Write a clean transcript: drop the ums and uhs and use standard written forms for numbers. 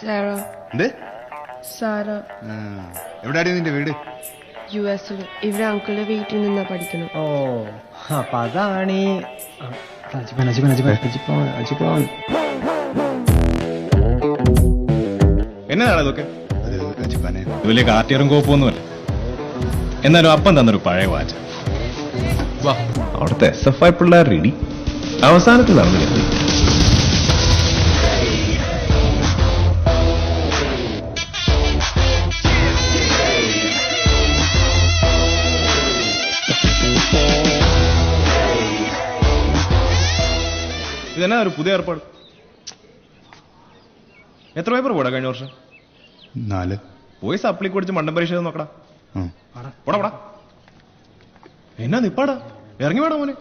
എന്ത് സാറ എവിടെയാണ് നിന്റെ വീട്? US ഇവിടെ അങ്കിളുടെ വീട്ടിൽ നിന്നാ പഠിക്കണം. ഓ അപ്പൊ അതാണ് എന്നതാണ് ഇതൊക്കെ? അത് അജിപ്പാനെ ഇത് വലിയ കാർട്ടിയറും കോപ്പൊന്നുമല്ല. എന്നാലും അപ്പം തന്നൊരു പഴയ വാച്ച്. വാ, അവിടുത്തെ SFI പിള്ളേർ റെഡി. അവസാനത്തിൽ നടന്നു. ഇതെന്നാ ഒരു പുതിയ ഏർപ്പാട്? എത്ര പേപ്പർ പോടാ കഴിഞ്ഞ വർഷം? 4. പോയി സപ്ലി കുടിച്ച് മണ്ടൻ പരീക്ഷ നോക്കടാ. ഉം. പോടാ പോടാ. എന്നാ നിപ്പാടാ, ഇറങ്ങി വേടാ മോനെ.